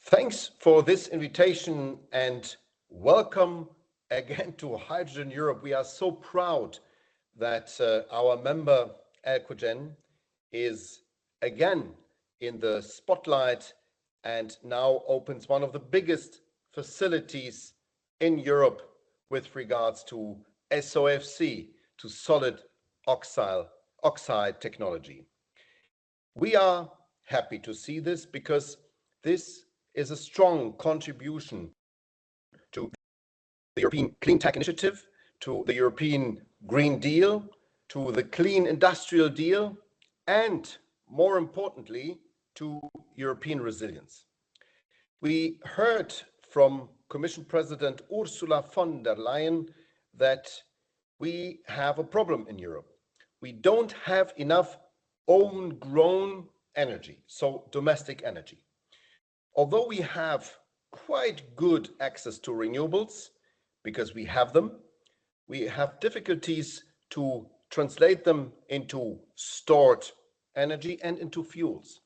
Thanks for this invitation and welcome again to Hydrogen Europe. We are so proud that our member Elcogen is again in the spotlight and now opens one of the biggest facilities in Europe with regards to SOFC, to solid oxide technology. We are happy to see this because this is a strong contribution to the European Clean Tech Initiative, to the European Green Deal, to the Clean Industrial Deal, and more importantly, to European resilience. We heard from Commission President Ursula von der Leyen that we have a problem in Europe. We don't have enough own-grown energy, so domestic energy. Although we have quite good access to renewables, because we have them, we have difficulties to translate them into stored energy and into fuels.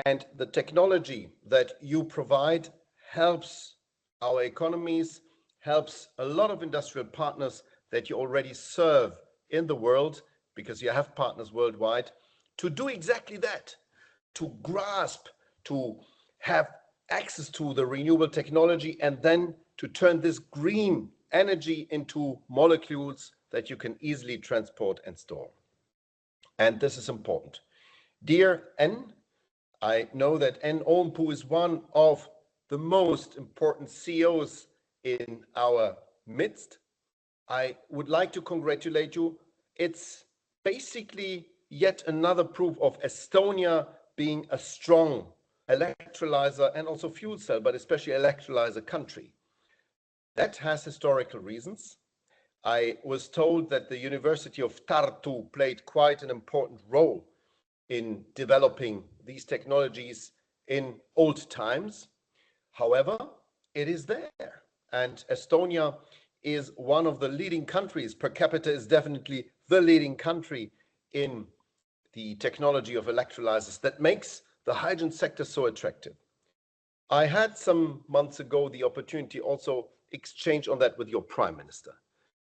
And the technology that you provide helps our economies, helps a lot of industrial partners that you already serve in the world, because you have partners worldwide, to do exactly that, to grasp, to have access to the renewable technology, and then to turn this green energy into molecules that you can easily transport and store. And this is important. Dear N, I know that N Oompu is one of the most important CEOs in our midst. I would like to congratulate you. It's basically yet another proof of Estonia being a strong electrolyser and also fuel cell, but especially electrolyser country. That has historical reasons. I was told that the University of Tartu played quite an important role in developing these technologies in old times. However, it is there. And Estonia is one of the leading countries. Per capita is definitely the leading country in the technology of electrolyzers that makes the hydrogen sector so attractive. I had some months ago the opportunity also exchange on that with your Prime Minister.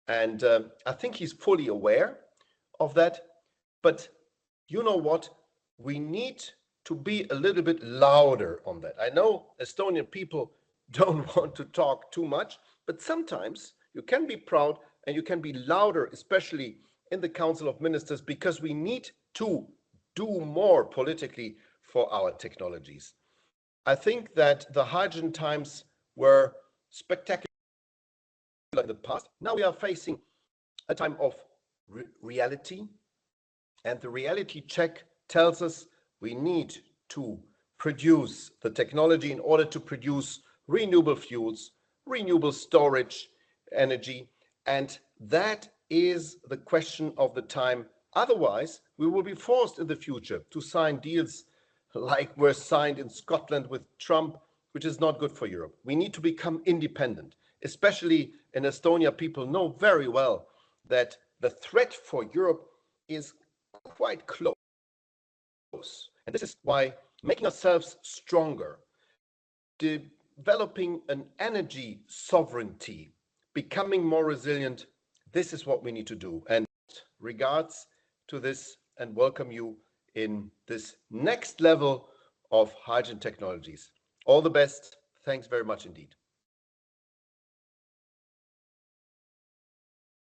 And I think he's fully aware of that. But you know what? We need to be a little bit louder on that. I know Estonian people don't want to talk too much, but sometimes you can be proud and you can be louder, especially in the Council of Ministers, because we need to do more politically for our technologies. I think that the hydrogen times were spectacular in the past. Now we are facing a time of reality, and the reality check tells us we need to produce the technology in order to produce renewable fuels, renewable storage energy, and that is the question of the time. Otherwise, we will be forced in the future to sign deals like were signed in Scotland with Trump, which is not good for Europe. We need to become independent. Especially in Estonia, people know very well that the threat for Europe is quite close. And this is why making ourselves stronger, developing an energy sovereignty, becoming more resilient, this is what we need to do. And regards to this and welcome you in this next level of hydrogen technologies. All the best. Thanks very much indeed.